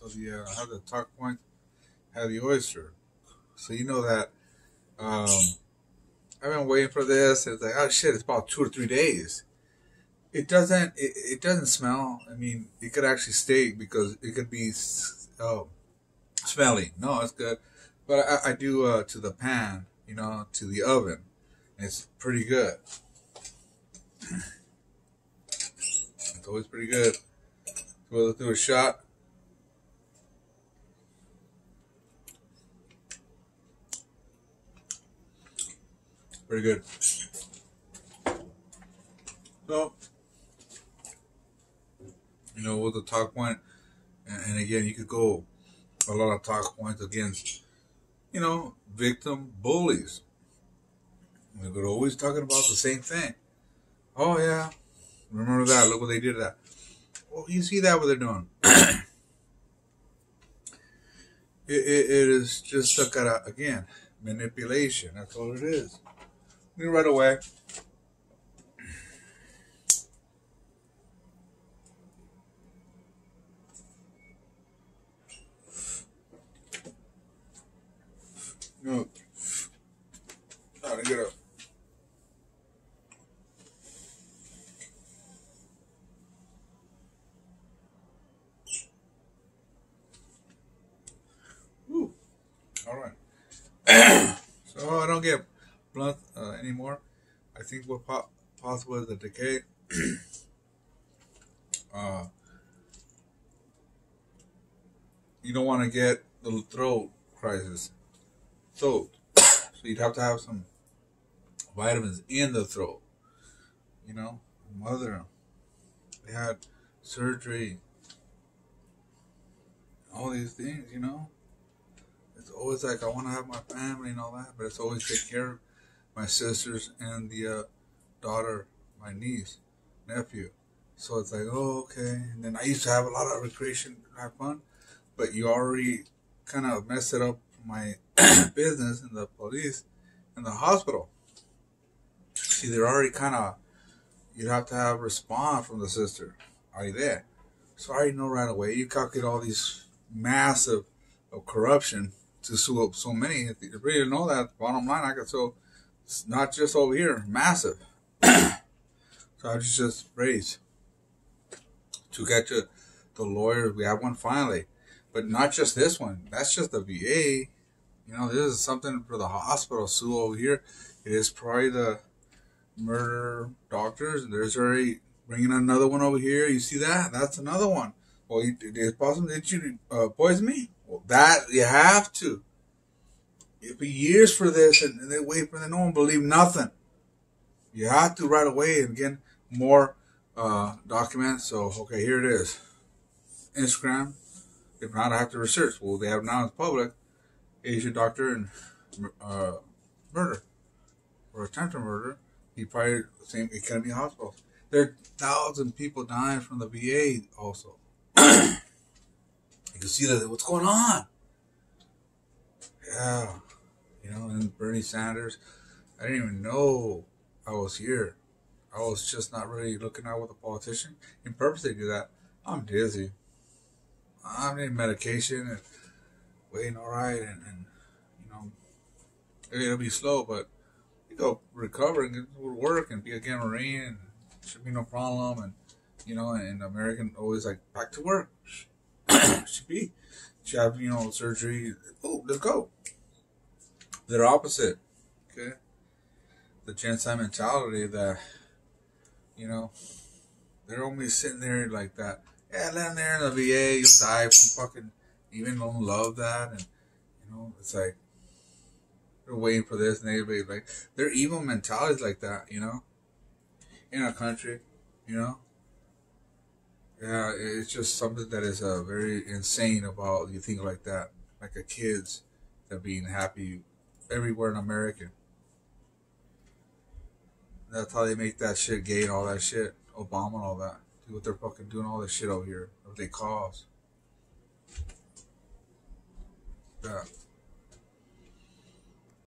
So I have the talk point, have the oyster. So you know that I've been waiting for this. It's like, oh shit, it's about 2 or 3 days. It doesn't smell. I mean, it could actually stay because it could be smelly. No, it's good. But I do to the pan, to the oven. It's pretty good. It's always pretty good. We'll do a shot. Pretty good. So, with the talk point, and again, you could go a lot of talk points against, victim bullies. They're always talking about the same thing. Oh yeah, remember that? Look what they did to that. Well, you see that what they're doing. It is just again, manipulation. That's all it is. Right away. No. Gotta get up. Woo. All right. So I don't get blunt anymore. I think what possible is the decay. You don't want to get the throat crisis. So you'd have to have some vitamins in the throat. Mother, they had surgery, all these things, It's always like I want to have my family and all that, but it's always take care of my sisters and the daughter, my niece, nephew. So it's like, oh, okay. And then I used to have a lot of recreation, have fun, but you already kind of messed it up my business in the police and the hospital. See, they're already kind of, you'd have to have a response from the sister. Are you there? So I already know right away. You calculate all these massive of corruption to sue up so many. If you really know that, bottom line, I could sue, it's not just over here, massive. So I just raised to get to the lawyers. We have one finally, but not just this one. That's just the VA. This is something for the hospital sue over here. It is probably the murder doctors. There's already bringing another one over here. You see that? That's another one. Well, it's possible. Did you poison me? Well, that you have to. It'll be years for this, and they wait for no one believe nothing. You have to right away, and again, more documents. So, okay, here it is. Instagram. If not, I have to research. Well, they have now in public. Asian doctor and murder or attempted murder. He probably same Academy Hospital. There are 1,000 people dying from the VA also. You can see that what's going on. Yeah, and Bernie Sanders. I didn't even know I was here. I was just not really looking out with a politician. And purposely do that. I'm dizzy. I'm in medication and waiting all right, and it'll be slow, but you go recover and get to work and be again marine, and should be no problem. And and American always like back to work. Should be. Should have surgery. Oh, let's go. They're opposite. Okay, the genocide mentality that they're only sitting there like that. Yeah, land there in the VA, you'll die from fucking. Even don't love that, and it's like they're waiting for this, and everybody like their evil mentalities like that, in our country, Yeah, it's just something that is very insane about you think like that, like a kids that being happy everywhere in America. That's how they make that shit gay and all that shit, Obama and all that. Do what they're fucking doing all this shit over here, what they cause. Yeah.